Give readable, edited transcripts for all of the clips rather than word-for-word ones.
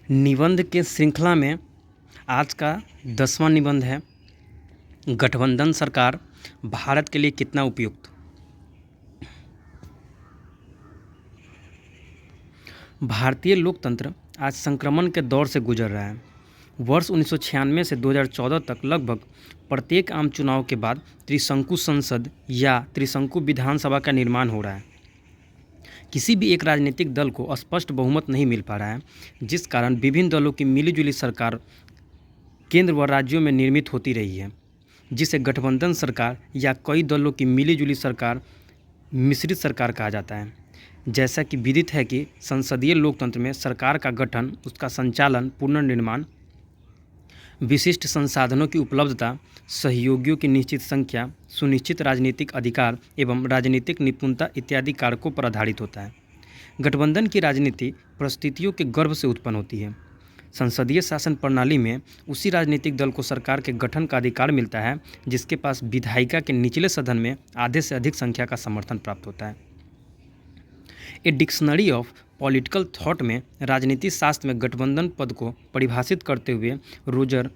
निबंध के श्रृंखला में आज का 10वां निबंध है गठबंधन सरकार भारत के लिए कितना उपयुक्त। भारतीय लोकतंत्र आज संक्रमण के दौर से गुजर रहा है। वर्ष 1996 से 2014 तक लगभग प्रत्येक आम चुनाव के बाद त्रिशंकु संसद या त्रिशंकु विधानसभा का निर्माण हो रहा है। किसी भी एक राजनीतिक दल को स्पष्ट बहुमत नहीं मिल पा रहा है, जिस कारण विभिन्न दलों की मिलीजुली सरकार केंद्र व राज्यों में निर्मित होती रही है, जिसे गठबंधन सरकार या कई दलों की मिलीजुली सरकार मिश्रित सरकार कहा जाता है। जैसा कि विदित है कि संसदीय लोकतंत्र में सरकार का गठन, उसका संचालन, पुनर्निर्माण, विशिष्ट संसाधनों की उपलब्धता, सहयोगियों की निश्चित संख्या, सुनिश्चित राजनीतिक अधिकार एवं राजनीतिक निपुणता इत्यादि कारकों पर आधारित होता है। गठबंधन की राजनीति परिस्थितियों के गर्भ से उत्पन्न होती है। संसदीय शासन प्रणाली में उसी राजनीतिक दल को सरकार के गठन का अधिकार मिलता है जिसके पास विधायिका के निचले सदन में आधे से अधिक संख्या का समर्थन प्राप्त होता है। A dictionary of political thought में राजनीति शास्त्र में गठबंधन पद को परिभाषित करते हुए रोजर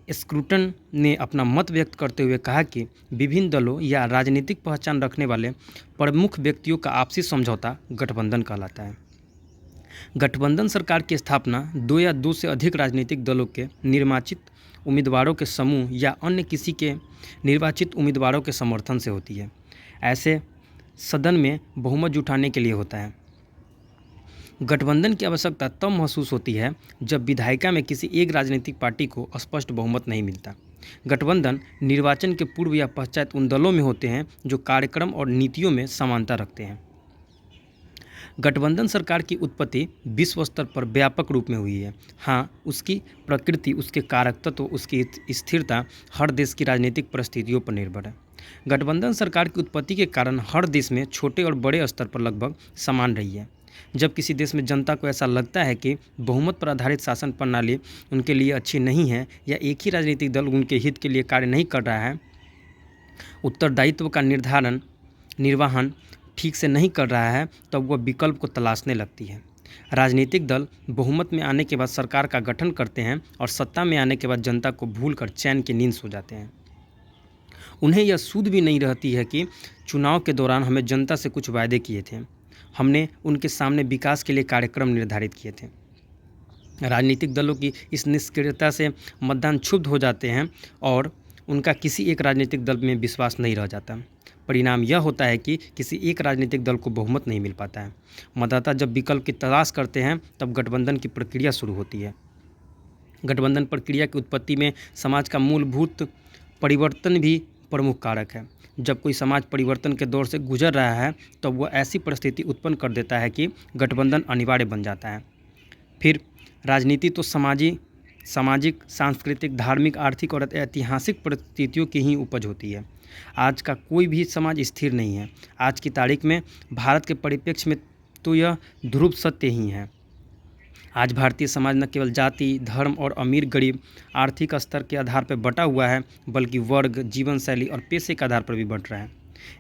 स्क्रूटन ने अपना मत व्यक्त करते हुए कहा कि विभिन्न दलों या राजनीतिक पहचान रखने वाले प्रमुख व्यक्तियों का आपसी समझौता गठबंधन कहलाता है। गठबंधन सरकार की स्थापना दो या दो से अधिक राजनीतिक दलों के निर्वाचित उम्मीदवारों के समूह या अन्य किसी के निर्वाचित उम्मीदवारों के समर्थन से होती है। ऐसे सदन में बहुमत जुटाने के लिए होता है। गठबंधन की आवश्यकता तब महसूस होती है जब विधायिका में किसी एक राजनीतिक पार्टी को स्पष्ट बहुमत नहीं मिलता। गठबंधन निर्वाचन के पूर्व या पश्चात उन दलों में होते हैं जो कार्यक्रम और नीतियों में समानता रखते हैं। गठबंधन सरकार की उत्पत्ति विश्व स्तर पर व्यापक रूप में हुई है। हाँ, उसकी प्रकृति, उसके कारक तत्व, उसकी स्थिरता हर देश की राजनीतिक परिस्थितियों पर निर्भर है। गठबंधन सरकार की उत्पत्ति के कारण हर देश में छोटे और बड़े स्तर पर लगभग समान रही है। जब किसी देश में जनता को ऐसा लगता है कि बहुमत पर आधारित शासन प्रणाली उनके लिए अच्छी नहीं है या एक ही राजनीतिक दल उनके हित के लिए कार्य नहीं कर रहा है, उत्तरदायित्व का निर्वहन ठीक से नहीं कर रहा है, तब वह विकल्प को तलाशने लगती है। राजनीतिक दल बहुमत में आने के बाद सरकार का गठन करते हैं और सत्ता में आने के बाद जनता को भूलकर चैन की नींद सो जाते हैं। उन्हें यह सूझ भी नहीं रहती है कि चुनाव के दौरान हमें जनता से कुछ वायदे किए थे, हमने उनके सामने विकास के लिए कार्यक्रम निर्धारित किए थे। राजनीतिक दलों की इस निष्क्रियता से मतदान क्षुब्ध हो जाते हैं और उनका किसी एक राजनीतिक दल में विश्वास नहीं रह जाता। परिणाम यह होता है कि किसी एक राजनीतिक दल को बहुमत नहीं मिल पाता है। मतदाता जब विकल्प की तलाश करते हैं तब गठबंधन की प्रक्रिया शुरू होती है। गठबंधन प्रक्रिया की उत्पत्ति में समाज का मूलभूत परिवर्तन भी प्रमुख कारक है। जब कोई समाज परिवर्तन के दौर से गुजर रहा है तब वह ऐसी परिस्थिति उत्पन्न कर देता है कि गठबंधन अनिवार्य बन जाता है। फिर राजनीति तो सामाजिक, सांस्कृतिक, धार्मिक, आर्थिक और ऐतिहासिक परिस्थितियों की ही उपज होती है। आज का कोई भी समाज स्थिर नहीं है। आज की तारीख में भारत के परिप्रेक्ष्य में तो यह ध्रुव सत्य ही है। आज भारतीय समाज न केवल जाति, धर्म और अमीर गरीब आर्थिक स्तर के आधार पर बटा हुआ है, बल्कि वर्ग, जीवन शैली और पेशे के आधार पर भी बंट रहा है।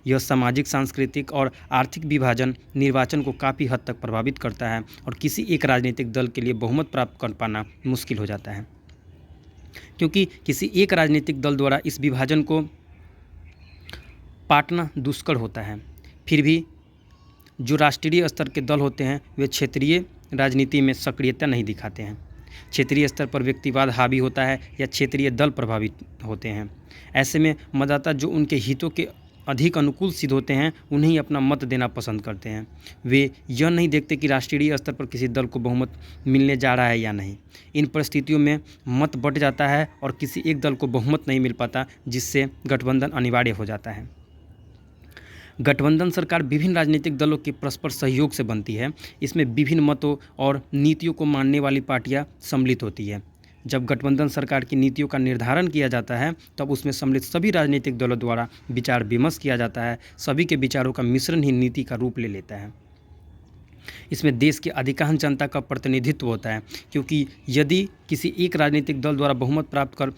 यह सामाजिक, सांस्कृतिक और आर्थिक विभाजन निर्वाचन को काफ़ी हद तक प्रभावित करता है और किसी एक राजनीतिक दल के लिए बहुमत प्राप्त कर पाना मुश्किल हो जाता है, क्योंकि किसी एक राजनीतिक दल द्वारा इस विभाजन को पाटना दुष्कर होता है। फिर भी जो राष्ट्रीय स्तर के दल होते हैं वे क्षेत्रीय राजनीति में सक्रियता नहीं दिखाते हैं। क्षेत्रीय स्तर पर व्यक्तिवाद हावी होता है या क्षेत्रीय दल प्रभावित होते हैं। ऐसे में मतदाता जो उनके हितों के अधिक अनुकूल सिद्ध होते हैं उन्हें ही अपना मत देना पसंद करते हैं। वे यह नहीं देखते कि राष्ट्रीय स्तर पर किसी दल को बहुमत मिलने जा रहा है या नहीं। इन परिस्थितियों में मत बंट जाता है और किसी एक दल को बहुमत नहीं मिल पाता, जिससे गठबंधन अनिवार्य हो जाता है। गठबंधन सरकार विभिन्न राजनीतिक दलों के परस्पर सहयोग से बनती है। इसमें विभिन्न मतों और नीतियों को मानने वाली पार्टियां सम्मिलित होती है। जब गठबंधन सरकार की नीतियों का निर्धारण किया जाता है तब उसमें सम्मिलित सभी राजनीतिक दलों द्वारा विचार विमर्श किया जाता है। सभी के विचारों का मिश्रण ही नीति का रूप ले लेता है। इसमें देश की अधिकांश जनता का प्रतिनिधित्व होता है, क्योंकि यदि किसी एक राजनीतिक दल द्वारा बहुमत प्राप्त कर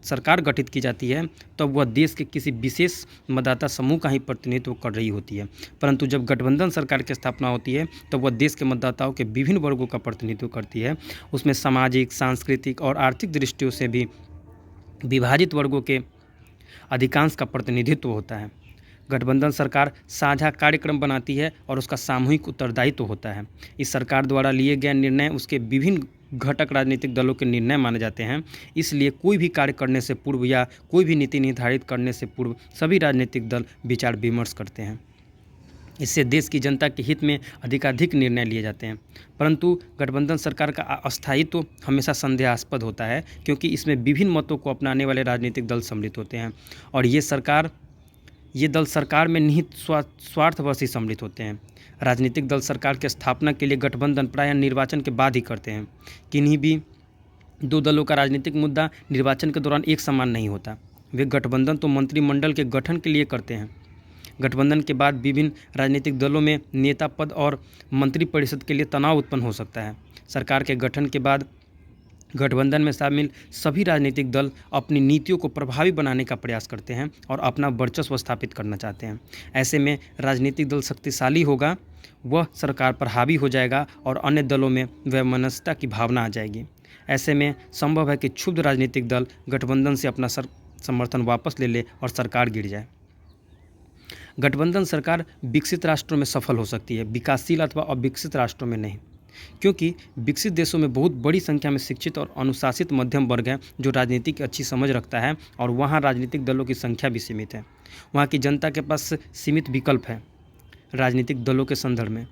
सरकार गठित की जाती है तब वह देश के किसी विशेष मतदाता समूह का ही प्रतिनिधित्व कर रही होती है। परंतु जब गठबंधन सरकार की स्थापना होती है तब वह देश के मतदाताओं के विभिन्न वर्गों का प्रतिनिधित्व करती है। उसमें सामाजिक, सांस्कृतिक और आर्थिक दृष्टियों से भी विभाजित वर्गों के अधिकांश का प्रतिनिधित्व होता है। गठबंधन सरकार साझा कार्यक्रम बनाती है और उसका सामूहिक उत्तरदायित्व होता है। इस सरकार द्वारा लिए गए निर्णय उसके विभिन्न घटक राजनीतिक दलों के निर्णय माने जाते हैं। इसलिए कोई भी कार्य करने से पूर्व या कोई भी नीति निर्धारित करने से पूर्व सभी राजनीतिक दल विचार विमर्श करते हैं। इससे देश की जनता के हित में अधिकाधिक निर्णय लिए जाते हैं। परंतु गठबंधन सरकार का अस्थायित्व हमेशा संदेहास्पद होता है, क्योंकि इसमें विभिन्न मतों को अपनाने वाले राजनीतिक दल सम्मिलित होते हैं और ये दल सरकार में निहित स्वार्थवश ही सम्मिलित होते हैं। राजनीतिक दल सरकार की स्थापना के लिए गठबंधन प्रायः निर्वाचन के बाद ही करते हैं। किन्हीं भी दो दलों का राजनीतिक मुद्दा निर्वाचन के दौरान एक समान नहीं होता। वे गठबंधन तो मंत्रिमंडल के गठन के लिए करते हैं। गठबंधन के बाद विभिन्न राजनीतिक दलों में नेता पद और मंत्रिपरिषद के लिए तनाव उत्पन्न हो सकता है। सरकार के गठन के बाद गठबंधन में शामिल सभी राजनीतिक दल अपनी नीतियों को प्रभावी बनाने का प्रयास करते हैं और अपना वर्चस्व स्थापित करना चाहते हैं। ऐसे में राजनीतिक दल शक्तिशाली होगा, वह सरकार पर हावी हो जाएगा और अन्य दलों में वैमनस्यता की भावना आ जाएगी। ऐसे में संभव है कि क्षुब्ध राजनीतिक दल गठबंधन से अपना समर्थन वापस ले और सरकार गिर जाए। गठबंधन सरकार विकसित राष्ट्रों में सफल हो सकती है, विकासशील अथवा अविकसित राष्ट्रों में नहीं, क्योंकि विकसित देशों में बहुत बड़ी संख्या में शिक्षित और अनुशासित मध्यम वर्ग है जो राजनीति की अच्छी समझ रखता है और वहाँ राजनीतिक दलों की संख्या भी सीमित है। वहाँ की जनता के पास सीमित विकल्प है राजनीतिक दलों के संदर्भ में,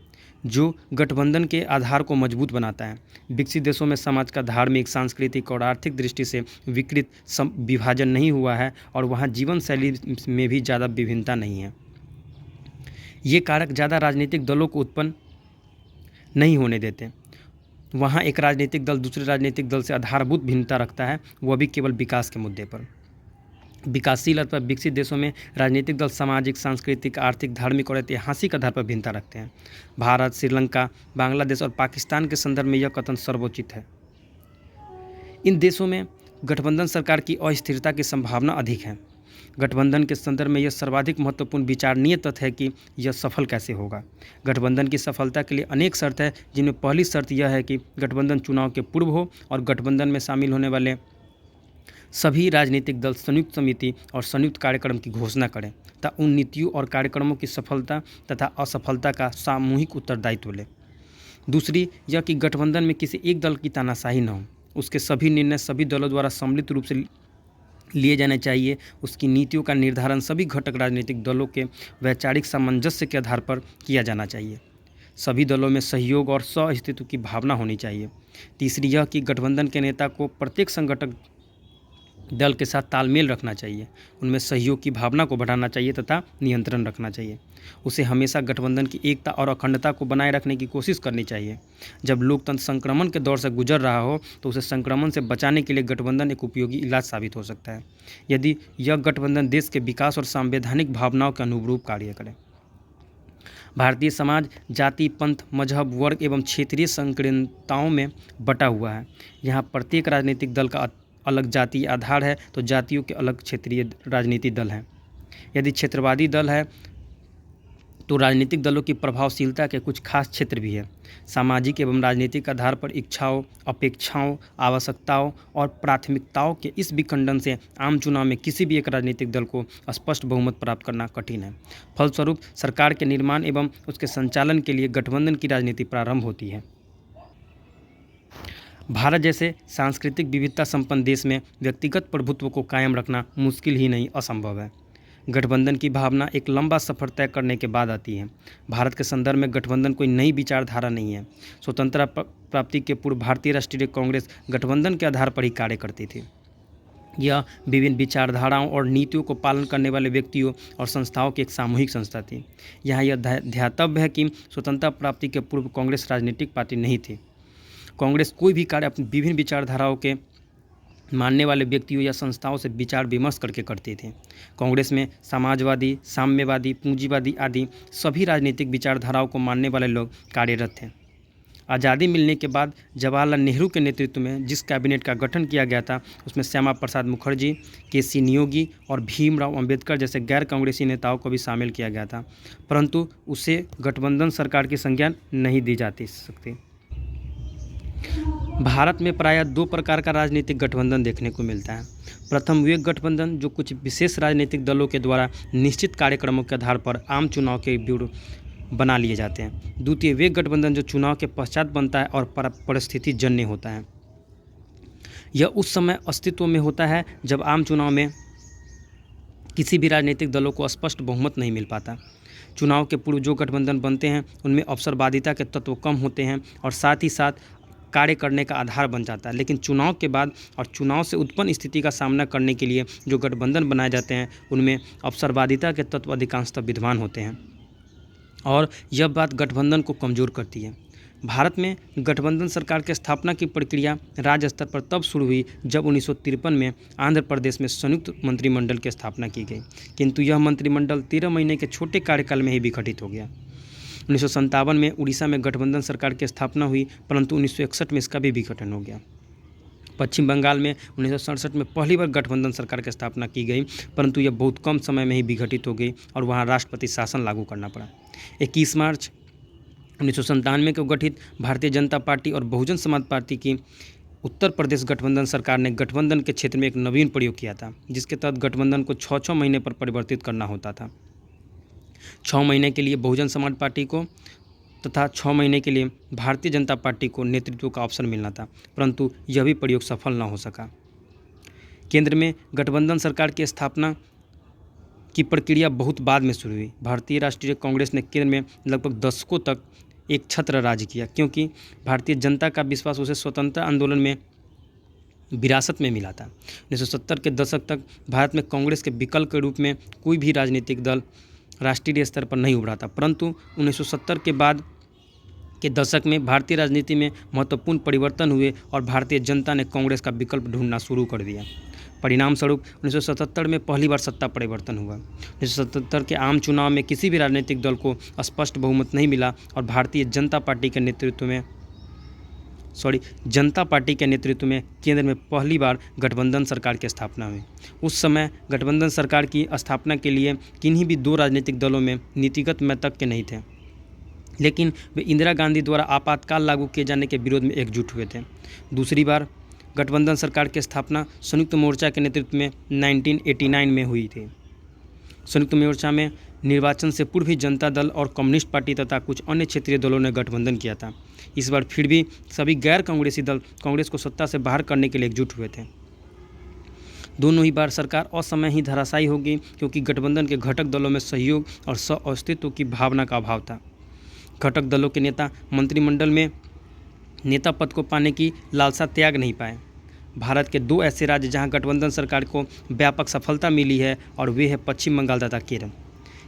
जो गठबंधन के आधार को मजबूत बनाता है। विकसित देशों में समाज का धार्मिक, सांस्कृतिक और आर्थिक दृष्टि से विकृत विभाजन नहीं हुआ है और वहाँ जीवन शैली में भी ज़्यादा विभिन्नता नहीं है। ये कारक ज़्यादा राजनीतिक दलों को उत्पन्न नहीं होने देते। वहाँ एक राजनीतिक दल दूसरे राजनीतिक दल से आधारभूत भिन्नता रखता है, वह भी केवल विकास के मुद्दे पर। विकासशील अथवा विकसित देशों में राजनीतिक दल सामाजिक, सांस्कृतिक, आर्थिक, धार्मिक और ऐतिहासिक आधार पर भिन्नता रखते हैं। भारत, श्रीलंका, बांग्लादेश और पाकिस्तान के संदर्भ में यह कथन सर्वोचित है। इन देशों में गठबंधन सरकार की अस्थिरता की संभावना अधिक है। गठबंधन के संदर्भ में यह सर्वाधिक महत्वपूर्ण विचारणीय तथ्य है कि यह सफल कैसे होगा। गठबंधन की सफलता के लिए अनेक शर्त है, जिनमें पहली शर्त यह है कि गठबंधन चुनाव के पूर्व हो और गठबंधन में शामिल होने वाले सभी राजनीतिक दल संयुक्त समिति और संयुक्त कार्यक्रम की घोषणा करें तथा उन नीतियों और कार्यक्रमों की सफलता तथा असफलता का सामूहिक उत्तरदायित्व लें। दूसरी यह कि गठबंधन में किसी एक दल की तानाशाही न हो, उसके सभी निर्णय सभी दलों द्वारा सम्मिलित रूप से लिए जाने चाहिए। उसकी नीतियों का निर्धारण सभी घटक राजनीतिक दलों के वैचारिक सामंजस्य के आधार पर किया जाना चाहिए। सभी दलों में सहयोग और सह-अस्तित्व की भावना होनी चाहिए। तीसरी यह कि गठबंधन के नेता को प्रत्येक संगठक दल के साथ तालमेल रखना चाहिए, उनमें सहयोग की भावना को बढ़ाना चाहिए तथा नियंत्रण रखना चाहिए। उसे हमेशा गठबंधन की एकता और अखंडता को बनाए रखने की कोशिश करनी चाहिए। जब लोकतंत्र संक्रमण के दौर से गुजर रहा हो तो उसे संक्रमण से बचाने के लिए गठबंधन एक उपयोगी इलाज साबित हो सकता है, यदि यह गठबंधन देश के विकास और संवैधानिक भावनाओं के अनुरूप कार्य करे। भारतीय समाज जाति, पंथ, मजहब, वर्ग एवं क्षेत्रीय संकीर्णताओं में बटा हुआ है। यहाँ प्रत्येक राजनीतिक दल का अलग जातीय आधार है तो जातियों के अलग क्षेत्रीय राजनीतिक दल हैं। यदि क्षेत्रवादी दल है तो राजनीतिक दलों की प्रभावशीलता के कुछ खास क्षेत्र भी है। सामाजिक एवं राजनीतिक आधार पर इच्छाओं, अपेक्षाओं, आवश्यकताओं और प्राथमिकताओं के इस विखंडन से आम चुनाव में किसी भी एक राजनीतिक दल को स्पष्ट बहुमत प्राप्त करना कठिन है। फलस्वरूप सरकार के निर्माण एवं उसके संचालन के लिए गठबंधन की राजनीति प्रारंभ होती है। भारत जैसे सांस्कृतिक विविधता संपन्न देश में व्यक्तिगत प्रभुत्व को कायम रखना मुश्किल ही नहीं असंभव है। गठबंधन की भावना एक लंबा सफर तय करने के बाद आती है। भारत के संदर्भ में गठबंधन कोई नई विचारधारा नहीं है। स्वतंत्रता प्राप्ति के पूर्व भारतीय राष्ट्रीय कांग्रेस गठबंधन के आधार पर ही कार्य करती थी। यह विभिन्न विचारधाराओं और नीतियों को पालन करने वाले व्यक्तियों और संस्थाओं की एक सामूहिक संस्था थी। यहाँ यह ध्यातव्य है कि स्वतंत्रता प्राप्ति के पूर्व कांग्रेस राजनीतिक पार्टी नहीं थी। कांग्रेस कोई भी कार्य अपनी विभिन्न विचारधाराओं के मानने वाले व्यक्तियों या संस्थाओं से विचार विमर्श करके करते थे। कांग्रेस में समाजवादी, साम्यवादी, पूंजीवादी आदि सभी राजनीतिक विचारधाराओं को मानने वाले लोग कार्यरत थे। आज़ादी मिलने के बाद जवाहरलाल नेहरू के नेतृत्व में जिस कैबिनेट का गठन किया गया था उसमें श्यामा प्रसाद मुखर्जी, के.सी. नियोगी और भीमराव अंबेडकर जैसे गैर कांग्रेसी नेताओं को भी शामिल किया गया था, परंतु उसे गठबंधन सरकार की संज्ञा नहीं दी जाती सकती। भारत में प्रायः दो प्रकार का राजनीतिक गठबंधन देखने को मिलता है। प्रथम वे गठबंधन जो कुछ विशेष राजनीतिक दलों के द्वारा निश्चित कार्यक्रमों के आधार पर आम चुनाव के ब्यूरो बना लिए जाते हैं। द्वितीय वे गठबंधन जो चुनाव के पश्चात बनता है और परिस्थिति जन्य होता है। यह उस समय अस्तित्व में होता है जब आम चुनाव में किसी भी राजनीतिक दलों को स्पष्ट बहुमत नहीं मिल पाता। चुनाव के पूर्व जो गठबंधन बनते हैं उनमें अवसरवादिता के तत्व कम होते हैं और साथ ही साथ कार्य करने का आधार बन जाता है। लेकिन चुनाव के बाद और चुनाव से उत्पन्न स्थिति का सामना करने के लिए जो गठबंधन बनाए जाते हैं उनमें अवसरवादिता के तत्व अधिकांशतः विद्यमान होते हैं और यह बात गठबंधन को कमज़ोर करती है। भारत में गठबंधन सरकार की स्थापना की प्रक्रिया राज्य स्तर पर तब शुरू हुई जब 1953 में आंध्र प्रदेश में संयुक्त मंत्रिमंडल की स्थापना की गई, किंतु यह मंत्रिमंडल 13 महीने के छोटे कार्यकाल में ही विघटित हो गया। 1957 में उड़ीसा में गठबंधन सरकार की स्थापना हुई, परंतु 1961 में इसका भी विघटन हो गया। पश्चिम बंगाल में 1967 में पहली बार गठबंधन सरकार की स्थापना की गई, परंतु यह बहुत कम समय में ही विघटित हो गई और वहां राष्ट्रपति शासन लागू करना पड़ा। 21 मार्च 1997 को गठित भारतीय जनता पार्टी और बहुजन समाज पार्टी की उत्तर प्रदेश गठबंधन सरकार ने गठबंधन के क्षेत्र में एक नवीन प्रयोग किया था, जिसके तहत गठबंधन को 6-6 महीने पर परिवर्तित करना होता था। 6 महीने के लिए बहुजन समाज पार्टी को तथा 6 महीने के लिए भारतीय जनता पार्टी को नेतृत्व का अवसर मिलना था, परंतु यह भी प्रयोग सफल न हो सका। केंद्र में गठबंधन सरकार की स्थापना की प्रक्रिया बहुत बाद में शुरू हुई। भारतीय राष्ट्रीय कांग्रेस ने केंद्र में लगभग दशकों तक एक छत्र राज किया, क्योंकि भारतीय जनता का विश्वास उसे स्वतंत्रता आंदोलन में विरासत में मिला था। 1970 के दशक तक भारत में कांग्रेस के विकल्प के रूप में कोई भी राजनीतिक दल राष्ट्रीय स्तर पर नहीं उभरा था, परंतु 1970 के बाद के दशक में भारतीय राजनीति में महत्वपूर्ण परिवर्तन हुए और भारतीय जनता ने कांग्रेस का विकल्प ढूंढना शुरू कर दिया। परिणाम स्वरूप 1977 में पहली बार सत्ता परिवर्तन हुआ। 1977 के आम चुनाव में किसी भी राजनीतिक दल को स्पष्ट बहुमत नहीं मिला और भारतीय जनता पार्टी के नेतृत्व में केंद्र में पहली बार गठबंधन सरकार की स्थापना हुई। उस समय गठबंधन सरकार की स्थापना के लिए किन्हीं भी दो राजनीतिक दलों में नीतिगत मतैक्य नहीं थे, लेकिन वे इंदिरा गांधी द्वारा आपातकाल लागू किए जाने के विरोध में एकजुट हुए थे। दूसरी बार गठबंधन सरकार की स्थापना संयुक्त मोर्चा के नेतृत्व में 1989 में हुई थी। संयुक्त मोर्चा में निर्वाचन से पूर्व ही जनता दल और कम्युनिस्ट पार्टी तथा कुछ अन्य क्षेत्रीय दलों ने गठबंधन किया था। इस बार फिर भी सभी गैर कांग्रेसी दल कांग्रेस को सत्ता से बाहर करने के लिए एकजुट हुए थे। दोनों ही बार सरकार असमय ही धराशायी होगी, क्योंकि गठबंधन के घटक दलों में सहयोग और सह-अस्तित्व की भावना का अभाव था। घटक दलों के नेता मंत्रिमंडल में नेता पद को पाने की लालसा त्याग नहीं पाए। भारत के दो ऐसे राज्य जहां गठबंधन सरकार को व्यापक सफलता मिली है और वे है पश्चिम बंगाल तथा केरल।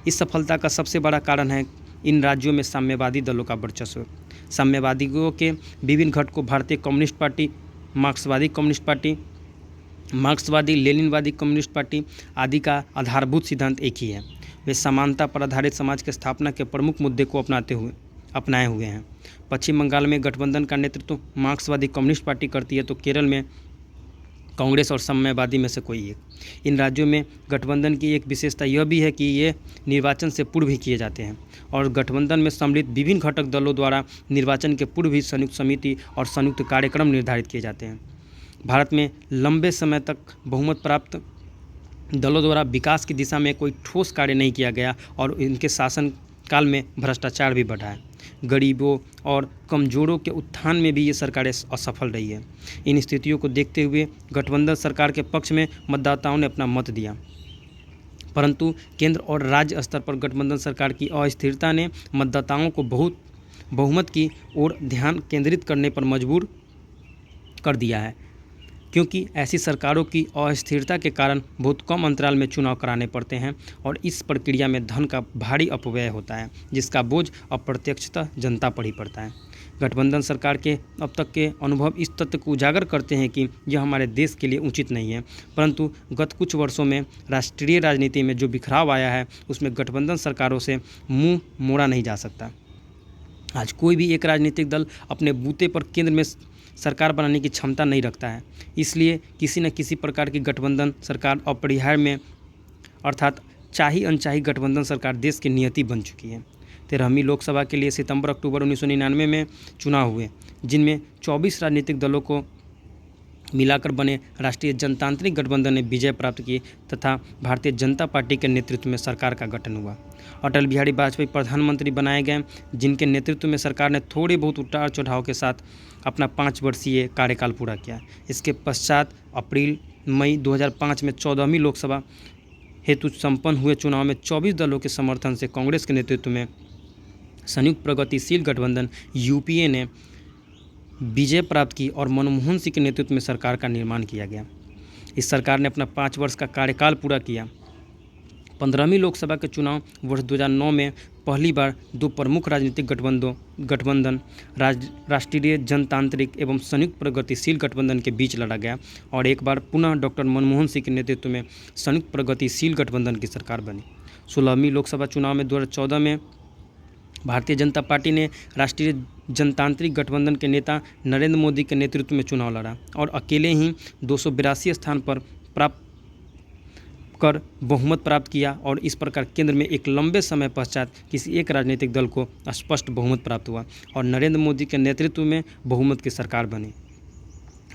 इस सफलता का सबसे बड़ा कारण है इन राज्यों में साम्यवादी दलों का वर्चस्व। साम्यवादियों के विभिन्न घटकों भारतीय कम्युनिस्ट पार्टी, मार्क्सवादी लेनिनवादी कम्युनिस्ट पार्टी आदि का आधारभूत सिद्धांत एक ही है। वे समानता पर आधारित समाज की स्थापना के प्रमुख मुद्दे को अपनाए हुए हैं। पश्चिम बंगाल में गठबंधन का नेतृत्व मार्क्सवादी कम्युनिस्ट पार्टी करती है, तो केरल में कांग्रेस और साम्यवादी में से कोई एक। इन राज्यों में गठबंधन की एक विशेषता यह भी है कि ये निर्वाचन से पूर्व ही किए जाते हैं और गठबंधन में सम्मिलित विभिन्न घटक दलों द्वारा निर्वाचन के पूर्व ही संयुक्त समिति और संयुक्त कार्यक्रम निर्धारित किए जाते हैं। भारत में लंबे समय तक बहुमत प्राप्त दलों द्वारा विकास की दिशा में कोई ठोस कार्य नहीं किया गया और इनके शासन काल में भ्रष्टाचार भी बढ़ा है। गरीबों और कमजोरों के उत्थान में भी ये सरकारें असफल रही है। इन स्थितियों को देखते हुए गठबंधन सरकार के पक्ष में मतदाताओं ने अपना मत दिया, परंतु केंद्र और राज्य स्तर पर गठबंधन सरकार की अस्थिरता ने मतदाताओं को बहुमत की ओर ध्यान केंद्रित करने पर मजबूर कर दिया है, क्योंकि ऐसी सरकारों की अस्थिरता के कारण बहुत कम अंतराल में चुनाव कराने पड़ते हैं और इस प्रक्रिया में धन का भारी अपव्यय होता है, जिसका बोझ अप्रत्यक्षतः जनता पर ही पड़ता है। गठबंधन सरकार के अब तक के अनुभव इस तथ्य को उजागर करते हैं कि यह हमारे देश के लिए उचित नहीं है, परंतु गत कुछ वर्षों में राष्ट्रीय राजनीति में जो बिखराव आया है उसमें गठबंधन सरकारों से मुंह मोड़ा नहीं जा सकता। आज कोई भी एक राजनीतिक दल अपने बूते पर केंद्र में सरकार बनाने की क्षमता नहीं रखता है, इसलिए किसी न किसी प्रकार की गठबंधन सरकार अपरिहार्य में अर्थात चाही अनचाही गठबंधन सरकार देश की नियति बन चुकी है। 13वीं लोकसभा के लिए सितंबर-अक्टूबर 1999 में चुनाव हुए, जिनमें 24 राजनीतिक दलों को मिलाकर बने राष्ट्रीय जनतांत्रिक गठबंधन ने विजय प्राप्त की तथा भारतीय जनता पार्टी के नेतृत्व में सरकार का गठन हुआ। अटल बिहारी वाजपेयी प्रधानमंत्री बनाए गए, जिनके नेतृत्व में सरकार ने थोड़े बहुत उतार चढ़ाव के साथ अपना 5 वर्षीय कार्यकाल पूरा किया। इसके पश्चात अप्रैल-मई 2005 में 14वीं लोकसभा हेतु संपन्न हुए चुनाव में 24 दलों के समर्थन से कांग्रेस के नेतृत्व में संयुक्त प्रगतिशील गठबंधन यूपीए ने विजय प्राप्त की और मनमोहन सिंह के नेतृत्व में सरकार का निर्माण किया गया। इस सरकार ने अपना 5 वर्ष का कार्यकाल पूरा किया। 15वीं लोकसभा के चुनाव वर्ष 2009 में पहली बार 2 प्रमुख राजनीतिक गठबंधन राष्ट्रीय जनतांत्रिक एवं संयुक्त प्रगतिशील गठबंधन के बीच लड़ा गया और एक बार पुनः डॉक्टर मनमोहन सिंह के नेतृत्व में संयुक्त प्रगतिशील गठबंधन की सरकार बनी। 16वीं लोकसभा चुनाव में 2014 में भारतीय जनता पार्टी ने राष्ट्रीय जनतांत्रिक गठबंधन के नेता नरेंद्र मोदी के नेतृत्व में चुनाव लड़ा और अकेले ही 282 स्थान पर प्राप्त कर बहुमत प्राप्त किया और इस प्रकार केंद्र में एक लंबे समय पश्चात किसी एक राजनीतिक दल को स्पष्ट बहुमत प्राप्त हुआ और नरेंद्र मोदी के नेतृत्व में बहुमत की सरकार बनी।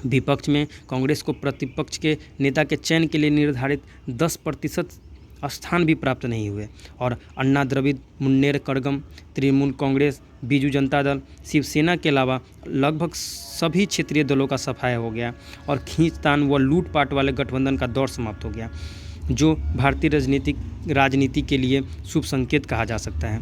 विपक्ष में कांग्रेस को प्रतिपक्ष के नेता के चयन के लिए निर्धारित 10% स्थान भी प्राप्त नहीं हुए और अन्ना द्रविड़ मुन्नेर कड़गम, तृणमूल कांग्रेस, बीजू जनता दल, शिवसेना के अलावा लगभग सभी क्षेत्रीय दलों का सफाया हो गया और खींचतान व लूटपाट वाले गठबंधन का दौर समाप्त हो गया, जो भारतीय राजनीति के लिए शुभ संकेत कहा जा सकता है।